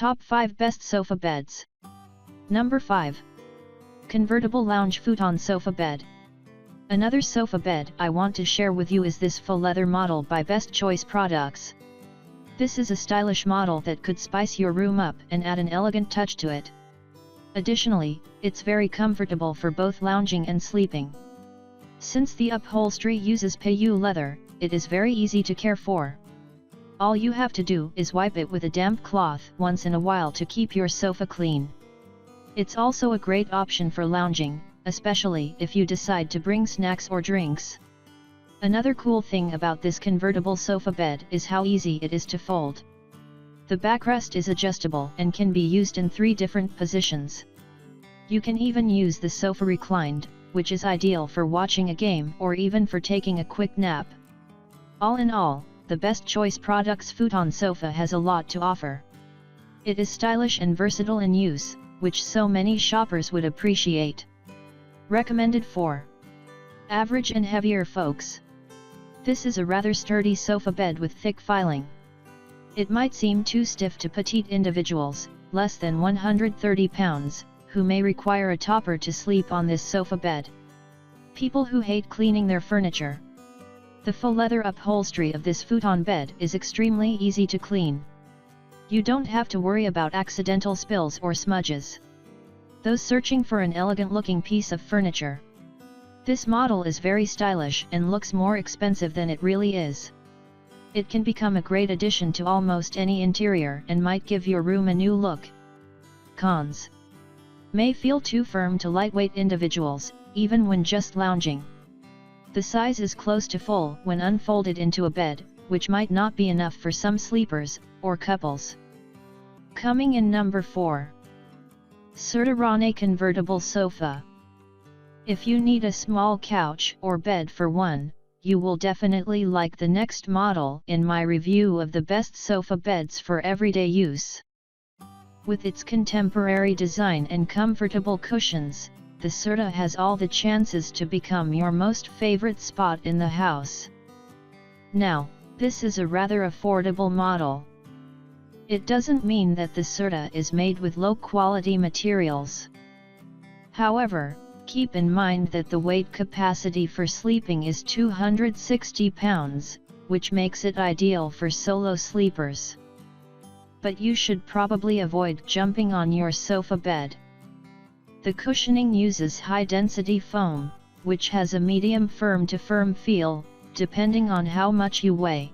Top 5 Best Sofa Beds. Number 5. Convertible Lounge Futon Sofa Bed. Another sofa bed I want to share with you is this faux leather model by Best Choice Products. This is a stylish model that could spice your room up and add an elegant touch to it. Additionally, it's very comfortable for both lounging and sleeping. Since the upholstery uses PU leather, it is very easy to care for. All you have to do is wipe it with a damp cloth once in a while to keep your sofa clean. It's also a great option for lounging, especially if you decide to bring snacks or drinks. Another cool thing about this convertible sofa bed is how easy it is to fold. The backrest is adjustable and can be used in 3 different positions. You can even use the sofa reclined, which is ideal for watching a game or even for taking a quick nap. All in all, the Best Choice Products Futon sofa has a lot to offer. It is stylish and versatile in use, which so many shoppers would appreciate. Recommended for average and heavier folks. This is a rather sturdy sofa bed with thick filing. It might seem too stiff to petite individuals, less than 130 pounds, who may require a topper to sleep on this sofa bed. People who hate cleaning their furniture. The faux leather upholstery of this futon bed is extremely easy to clean. You don't have to worry about accidental spills or smudges. Those searching for an elegant-looking piece of furniture. This model is very stylish and looks more expensive than it really is. It can become a great addition to almost any interior and might give your room a new look. Cons. May feel too firm to lightweight individuals, even when just lounging. The size is close to full when unfolded into a bed, which might not be enough for some sleepers or couples. Coming in number 4. Serta Rane Convertible Sofa. If you need a small couch or bed for one, you will definitely like the next model in my review of the best sofa beds for everyday use. With its contemporary design and comfortable cushions, the Serta has all the chances to become your most favorite spot in the house. Now, this is a rather affordable model. It doesn't mean that the Serta is made with low-quality materials. However, keep in mind that the weight capacity for sleeping is 260 pounds, which makes it ideal for solo sleepers. But you should probably avoid jumping on your sofa bed. The cushioning uses high-density foam, which has a medium firm-to-firm feel, depending on how much you weigh.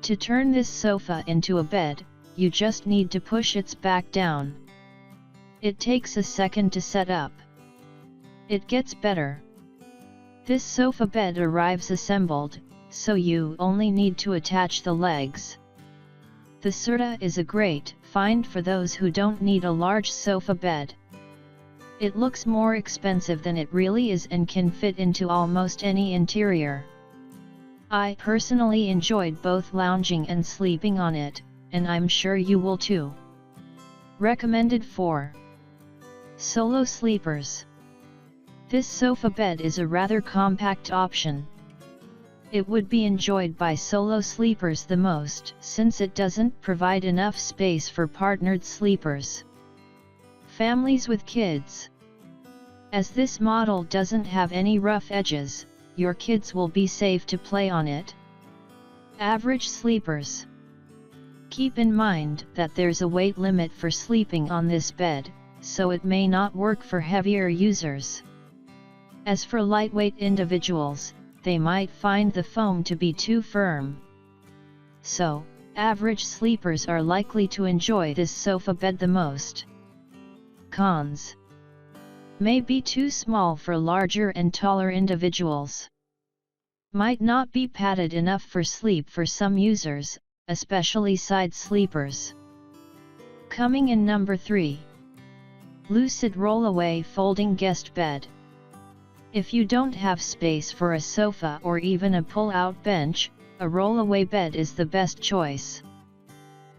To turn this sofa into a bed, you just need to push its back down. It takes a second to set up. It gets better. This sofa bed arrives assembled, so you only need to attach the legs. The Serta is a great find for those who don't need a large sofa bed. It looks more expensive than it really is and can fit into almost any interior. I personally enjoyed both lounging and sleeping on it, and I'm sure you will too. Recommended for solo sleepers. This sofa bed is a rather compact option. It would be enjoyed by solo sleepers the most since it doesn't provide enough space for partnered sleepers. Families with kids. As this model doesn't have any rough edges, your kids will be safe to play on it. Average sleepers. Keep in mind that there's a weight limit for sleeping on this bed, so it may not work for heavier users. As for lightweight individuals, they might find the foam to be too firm. So, average sleepers are likely to enjoy this sofa bed the most. Cons. May be too small for larger and taller individuals. Might not be padded enough for sleep for some users, especially side sleepers. Coming in number 3. Lucid Rollaway Folding Guest Bed. If you don't have space for a sofa or even a pull-out bench, a rollaway bed is the best choice.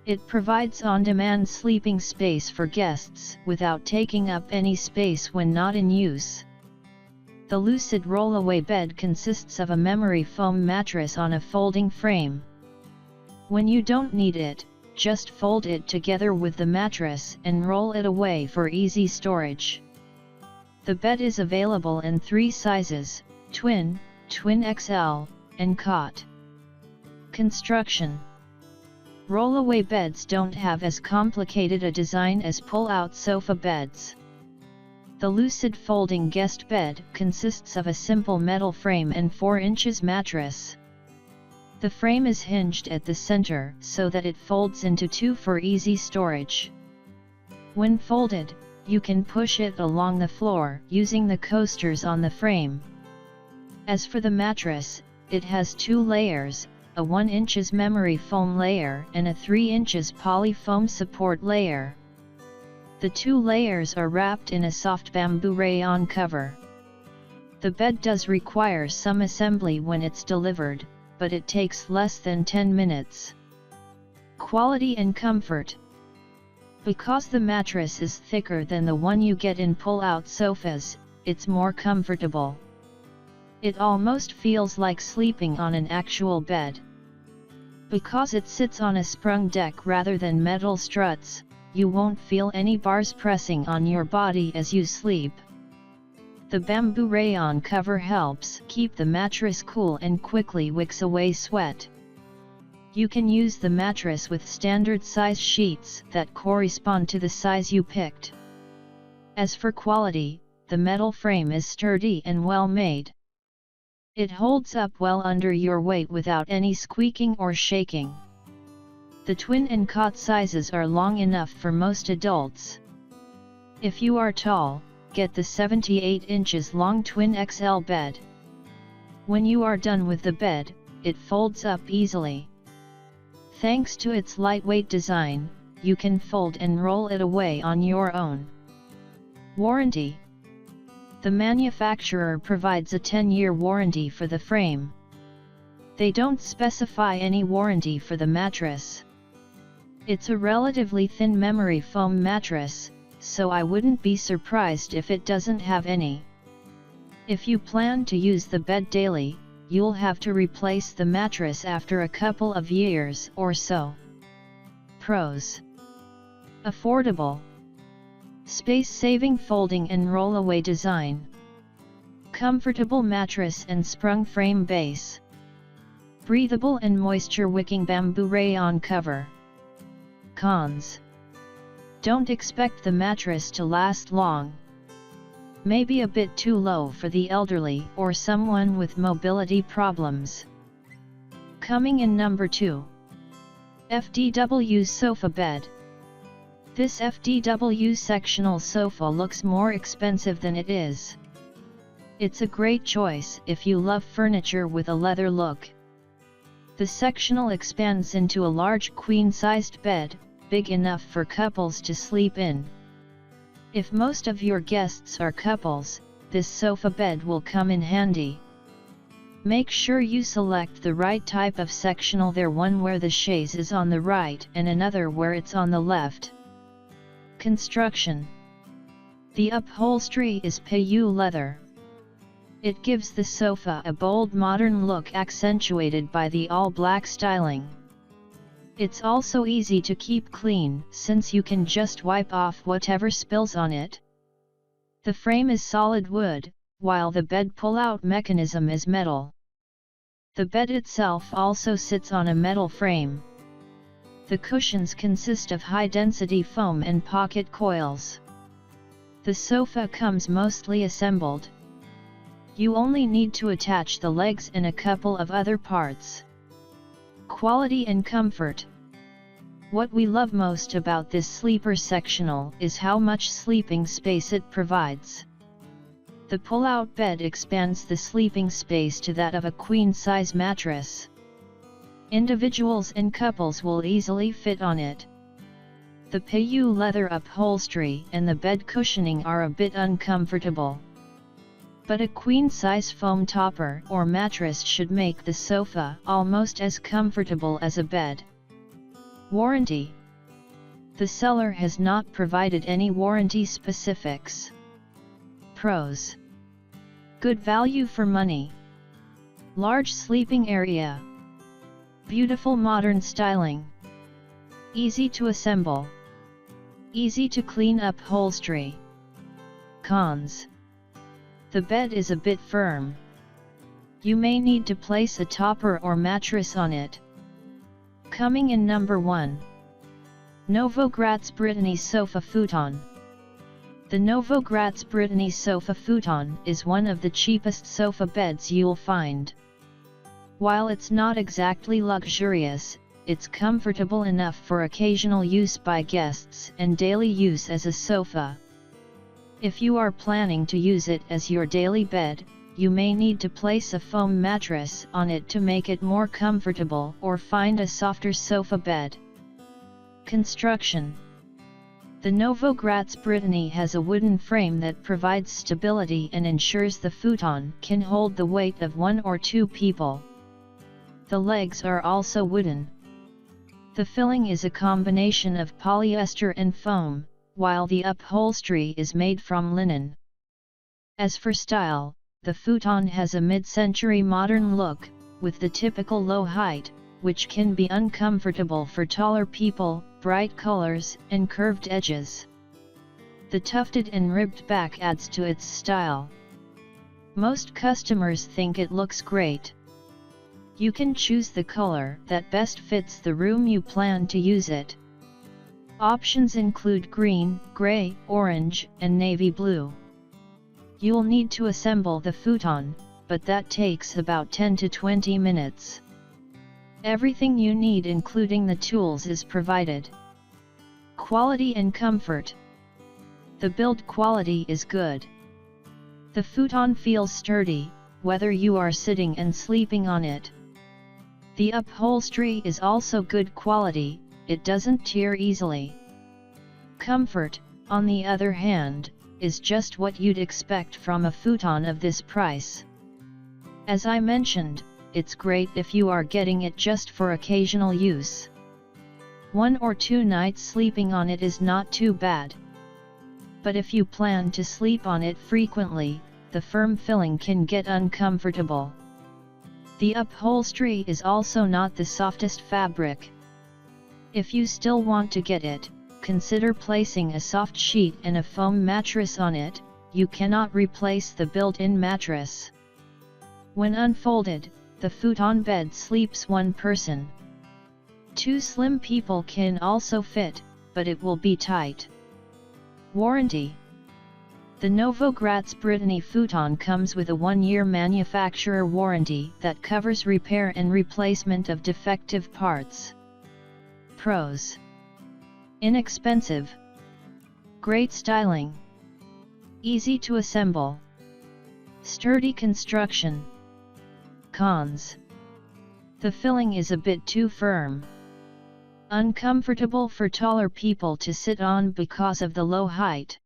It provides on-demand sleeping space for guests without taking up any space when not in use. The Lucid Rollaway bed consists of a memory foam mattress on a folding frame. When you don't need it, just fold it together with the mattress and roll it away for easy storage. The bed is available in 3 sizes: twin, twin XL, and cot. Construction. Rollaway beds don't have as complicated a design as pull-out sofa beds. The Lucid folding guest bed consists of a simple metal frame and 4 inches mattress. The frame is hinged at the center so that it folds into 2 for easy storage. When folded, you can push it along the floor using the coasters on the frame. As for the mattress, it has 2 layers, a 1 inches memory foam layer and a 3 inches poly foam support layer. The 2 layers are wrapped in a soft bamboo rayon cover. The bed does require some assembly when it's delivered, but it takes less than 10 minutes. Quality and comfort. Because the mattress is thicker than the one you get in pull-out sofas, it's more comfortable. It almost feels like sleeping on an actual bed. Because it sits on a sprung deck rather than metal struts, you won't feel any bars pressing on your body as you sleep. The bamboo rayon cover helps keep the mattress cool and quickly wicks away sweat. You can use the mattress with standard size sheets that correspond to the size you picked. As for quality, the metal frame is sturdy and well made. It holds up well under your weight without any squeaking or shaking. The twin and cot sizes are long enough for most adults. If you are tall, get the 78 inches long twin XL bed. When you are done with the bed, it folds up easily. Thanks to its lightweight design, you can fold and roll it away on your own. Warranty. The manufacturer provides a 10-year warranty for the frame. They don't specify any warranty for the mattress. It's a relatively thin memory foam mattress, so I wouldn't be surprised if it doesn't have any. If you plan to use the bed daily, you'll have to replace the mattress after a couple of years or so. Pros. Affordable. Space-saving folding and rollaway design. Comfortable mattress and sprung frame base. Breathable and moisture-wicking bamboo rayon cover. Cons. Don't expect the mattress to last long. Maybe a bit too low for the elderly or someone with mobility problems. Coming in number 2. FDW Sofa Bed. This FDW sectional sofa looks more expensive than it is. It's a great choice if you love furniture with a leather look. The sectional expands into a large queen-sized bed, big enough for couples to sleep in. If most of your guests are couples, this sofa bed will come in handy. Make sure you select the right type of sectional. There's one where the chaise is on the right and another where it's on the left. Construction. The upholstery is PU leather. It gives the sofa a bold modern look accentuated by the all-black styling. It's also easy to keep clean since you can just wipe off whatever spills on it. The frame is solid wood, while the bed pull-out mechanism is metal. The bed itself also sits on a metal frame. The cushions consist of high-density foam and pocket coils. The sofa comes mostly assembled. You only need to attach the legs and a couple of other parts. Quality and comfort. What we love most about this sleeper sectional is how much sleeping space it provides. The pull-out bed expands the sleeping space to that of a queen-size mattress. Individuals and couples will easily fit on it. The PU leather upholstery and the bed cushioning are a bit uncomfortable. But a queen-size foam topper or mattress should make the sofa almost as comfortable as a bed. Warranty. The seller has not provided any warranty specifics. Pros. Good value for money. Large sleeping area. Beautiful modern styling. Easy to assemble. Easy to clean upholstery. Cons. The bed is a bit firm. You may need to place a topper or mattress on it. Coming in number 1. Novogratz Brittany Sofa Futon. The Novogratz Brittany Sofa Futon is one of the cheapest sofa beds you'll find. While it's not exactly luxurious, it's comfortable enough for occasional use by guests and daily use as a sofa. If you are planning to use it as your daily bed, you may need to place a foam mattress on it to make it more comfortable or find a softer sofa bed. Construction. The Novogratz Brittany has a wooden frame that provides stability and ensures the futon can hold the weight of 1 or 2 people. The legs are also wooden. The filling is a combination of polyester and foam, while the upholstery is made from linen. As for style, the futon has a mid-century modern look, with the typical low height, which can be uncomfortable for taller people, bright colors, and curved edges. The tufted and ribbed back adds to its style. Most customers think it looks great. You can choose the color that best fits the room you plan to use it. Options include green, gray, orange, and navy blue. You'll need to assemble the futon, but that takes about 10 to 20 minutes. Everything you need including the tools is provided. Quality and comfort. The build quality is good. The futon feels sturdy, whether you are sitting and sleeping on it. The upholstery is also good quality, it doesn't tear easily. Comfort, on the other hand, is just what you'd expect from a futon of this price. As I mentioned, it's great if you are getting it just for occasional use. 1 or 2 nights sleeping on it is not too bad. But if you plan to sleep on it frequently, the firm filling can get uncomfortable. The upholstery is also not the softest fabric. If you still want to get it, consider placing a soft sheet and a foam mattress on it. You cannot replace the built-in mattress. When unfolded, the futon bed sleeps 1 person. 2 slim people can also fit, but it will be tight. Warranty. The Novogratz Brittany futon comes with a 1-year manufacturer warranty that covers repair and replacement of defective parts. Pros. Inexpensive. Great styling. Easy to assemble. Sturdy construction. Cons. The filling is a bit too firm. Uncomfortable for taller people to sit on because of the low height.